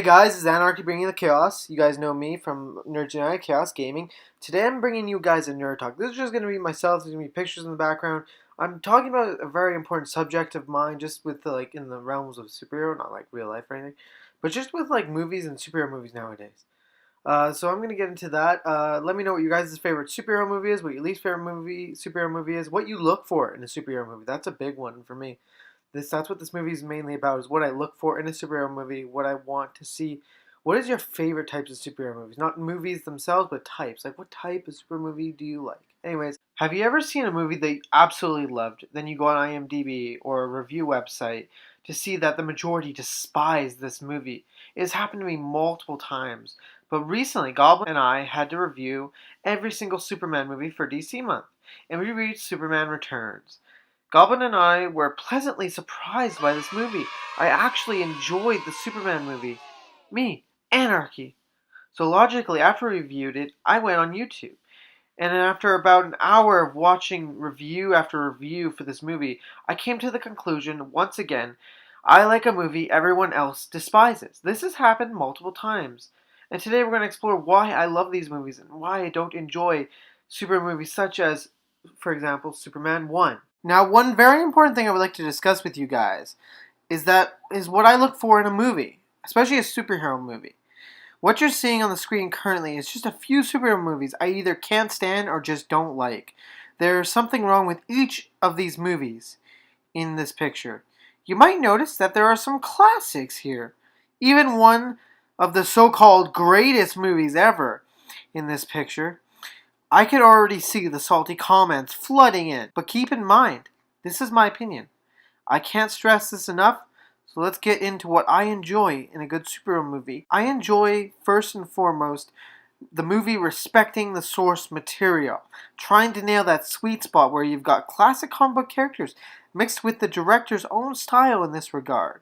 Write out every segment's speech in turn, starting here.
Hey guys, it's Anarky bringing the chaos. You guys know me from NERDZ Chaos Gaming. Today I'm bringing you guys a nerd talk. This is just going to be myself. There's going to be pictures in the background. I'm talking about a very important subject of mine, just with like in the realms of superhero, not like real life or anything, but just with like movies and superhero movies nowadays. So I'm going to get into that. Let me know what your guys' favorite superhero movie is, what your least favorite superhero movie is, what you look for in a superhero movie. That's a big one for me. That's what this movie is mainly about, is what I look for in a superhero movie, what I want to see. What is your favorite types of superhero movies? Not movies themselves, but types. Like, what type of superhero movie do you like? Anyways, have you ever seen a movie that you absolutely loved, then you go on IMDb or a review website to see that the majority despise this movie? It has happened to me multiple times. But recently, Goblin and I had to review every single Superman movie for DC Month, and we reached Superman Returns. Goblin and I were pleasantly surprised by this movie. I actually enjoyed the Superman movie. Me, Anarchy. So logically, after we reviewed it, I went on YouTube. And after about an hour of watching review after review for this movie, I came to the conclusion, once again, I like a movie everyone else despises. This has happened multiple times. And today we're going to explore why I love these movies and why I don't enjoy superhero movies such as, for example, Superman 1. Now, one very important thing I would like to discuss with you guys is what I look for in a movie, especially a superhero movie. What you're seeing on the screen currently is just a few superhero movies I either can't stand or just don't like. There's something wrong with each of these movies in this picture. You might notice that there are some classics here. Even one of the so-called greatest movies ever in this picture. I can already see the salty comments flooding in, but keep in mind, this is my opinion. I can't stress this enough, so let's get into what I enjoy in a good superhero movie. I enjoy, first and foremost, the movie respecting the source material, trying to nail that sweet spot where you've got classic comic book characters mixed with the director's own style in this regard.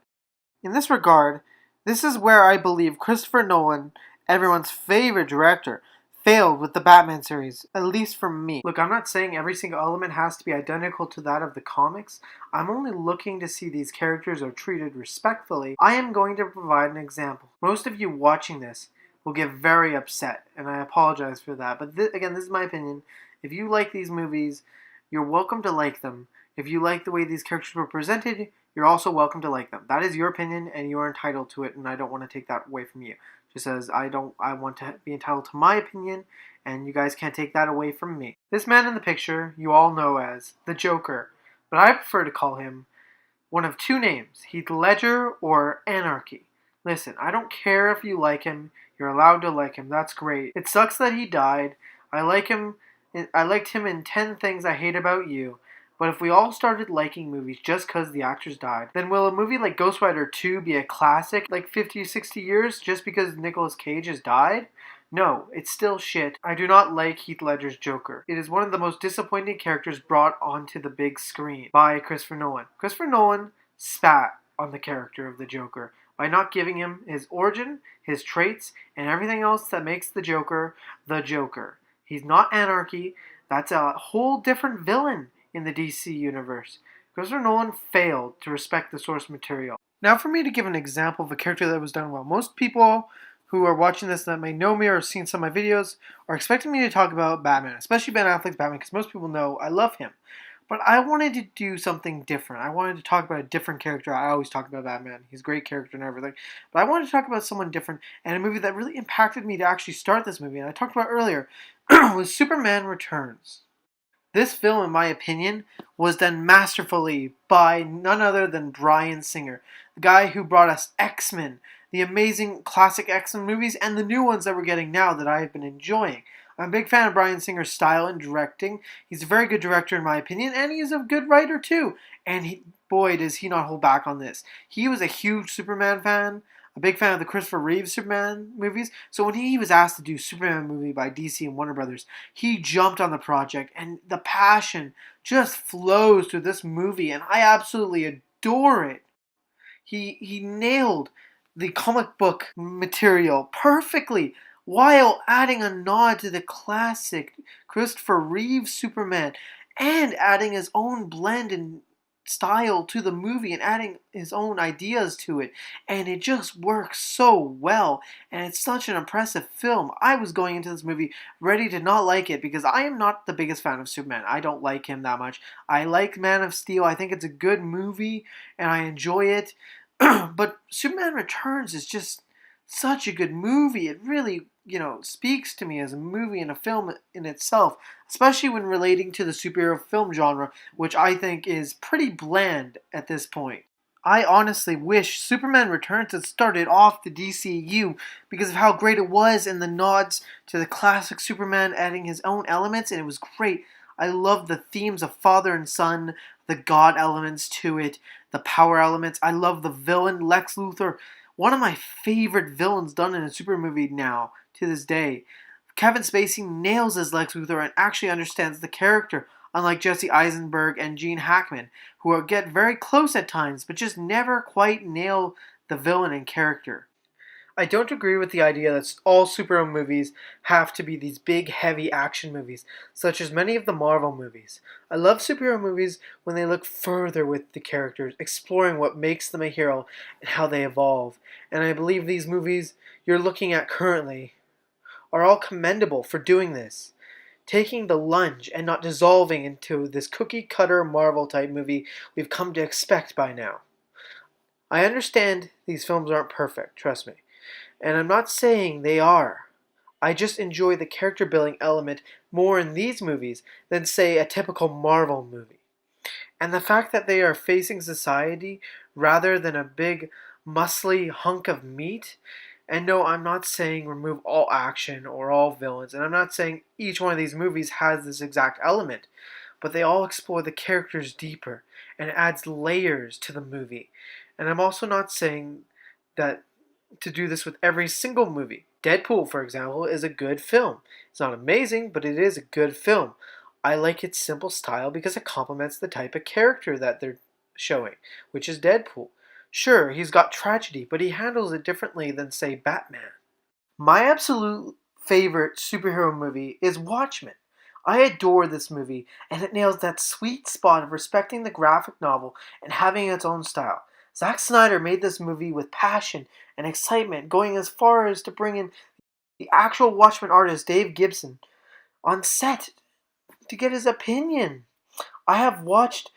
In this regard, this is where I believe Christopher Nolan, everyone's favorite director, failed with the Batman series, at least for me. Look, I'm not saying every single element has to be identical to that of the comics. I'm only looking to see these characters are treated respectfully. I am going to provide an example. Most of you watching this will get very upset, and I apologize for that. But again, this is my opinion. If you like these movies, you're welcome to like them. If you like the way these characters were presented, you're also welcome to like them. That is your opinion, and you are entitled to it, and I don't want to take that away from you. Just as I want to be entitled to my opinion, and you guys can't take that away from me. This man in the picture, you all know as the Joker, but I prefer to call him one of two names, Heath Ledger or Anarky. Listen, I don't care if you like him, you're allowed to like him, that's great. It sucks that he died. I liked him in 10 Things I Hate About You. But if we all started liking movies just because the actors died, then will a movie like Ghost Rider 2 be a classic like 50 or 60 years just because Nicolas Cage has died? No, it's still shit. I do not like Heath Ledger's Joker. It is one of the most disappointing characters brought onto the big screen by Christopher Nolan. Christopher Nolan spat on the character of the Joker by not giving him his origin, his traits, and everything else that makes the Joker the Joker. He's not Anarky. That's a whole different villain in the DC universe. Christopher Nolan failed to respect the source material. Now for me to give an example of a character that was done well. Most people who are watching this that may know me or have seen some of my videos are expecting me to talk about Batman, especially Ben Affleck's Batman, because most people know I love him. But I wanted to do something different. I wanted to talk about a different character. I always talk about Batman. He's a great character and everything. But I wanted to talk about someone different, and a movie that really impacted me to actually start this movie, and I talked about earlier, was Superman Returns. This film, in my opinion, was done masterfully by none other than Bryan Singer, the guy who brought us X-Men, the amazing classic X-Men movies, and the new ones that we're getting now that I have been enjoying. I'm a big fan of Bryan Singer's style and directing. He's a very good director in my opinion, and he's a good writer too. And boy, does he not hold back on this. He was a huge Superman fan, a big fan of the Christopher Reeve Superman movies. So when he was asked to do Superman movie by DC and Warner Brothers, he jumped on the project, and the passion just flows through this movie, and I absolutely adore it. He nailed the comic book material perfectly while adding a nod to the classic Christopher Reeve Superman and adding his own blend and style to the movie and adding his own ideas to it, and it just works so well, and it's such an impressive film. I was going into this movie ready to not like it because I am not the biggest fan of Superman. I don't like him that much. I like Man of Steel. I think it's a good movie and I enjoy it. But Superman Returns is just such a good movie. It really, speaks to me as a movie and a film in itself, especially when relating to the superhero film genre, which I think is pretty bland at this point. I honestly wish Superman Returns had started off the DCU because of how great it was and the nods to the classic Superman adding his own elements, and it was great. I love the themes of father and son, the God elements to it, the power elements. I love the villain, Lex Luthor, one of my favorite villains done in a super movie now, to this day. Kevin Spacey nails as Lex Luthor and actually understands the character, unlike Jesse Eisenberg and Gene Hackman, who get very close at times, but just never quite nail the villain and character. I don't agree with the idea that all superhero movies have to be these big, heavy action movies, such as many of the Marvel movies. I love superhero movies when they look further with the characters, exploring what makes them a hero and how they evolve. And I believe these movies you're looking at currently are all commendable for doing this. Taking the lunge and not dissolving into this cookie-cutter Marvel-type movie we've come to expect by now. I understand these films aren't perfect, trust me. And I'm not saying they are. I just enjoy the character building element more in these movies than, say, a typical Marvel movie. And the fact that they are facing society rather than a big, muscly hunk of meat. And no, I'm not saying remove all action or all villains. And I'm not saying each one of these movies has this exact element. But they all explore the characters deeper and it adds layers to the movie. And I'm also not saying that to do this with every single movie. Deadpool, for example, is a good film. It's not amazing, but it is a good film. I like its simple style because it complements the type of character that they're showing, which is Deadpool. Sure, he's got tragedy, but he handles it differently than, say, Batman. My absolute favorite superhero movie is Watchmen. I adore this movie, and it nails that sweet spot of respecting the graphic novel and having its own style. Zack Snyder made this movie with passion and excitement, going as far as to bring in the actual Watchmen artist Dave Gibson on set to get his opinion. I have watched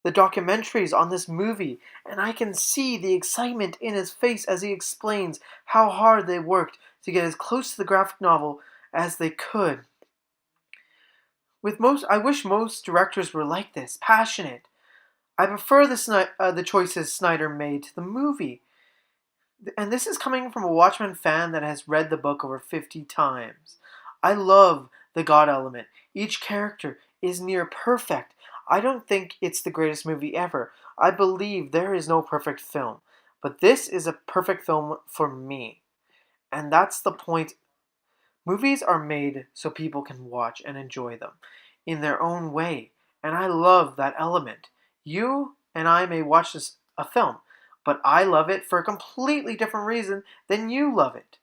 the documentaries on this movie, and I can see the excitement in his face as he explains how hard they worked to get as close to the graphic novel as they could. I wish most directors were like this, passionate. I prefer the choices Snyder made to the movie. And this is coming from a Watchmen fan that has read the book over 50 times. I love the God element. Each character is near perfect. I don't think it's the greatest movie ever. I believe there is no perfect film. But this is a perfect film for me. And that's the point. Movies are made so people can watch and enjoy them in their own way. And I love that element. You and I may watch a film, but I love it for a completely different reason than you love it.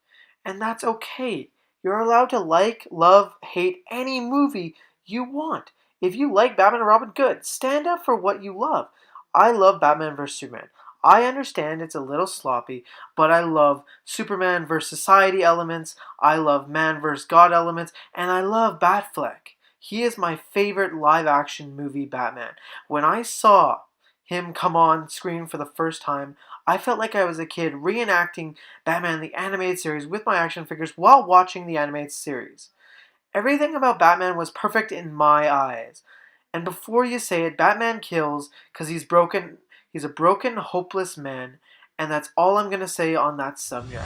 And that's okay. You're allowed to like, love, hate any movie you want. If you like Batman and Robin, good. Stand up for what you love. I love Batman vs. Superman. I understand it's a little sloppy, but I love Superman vs. Society elements, I love Man vs. God elements, and I love Batfleck. He is my favorite live-action movie Batman. When I saw him come on screen for the first time, I felt like I was a kid reenacting Batman the Animated Series with my action figures while watching the animated series. Everything about Batman was perfect in my eyes. And before you say it, Batman kills because he's broken. He's a broken, hopeless man. And that's all I'm going to say on that subject.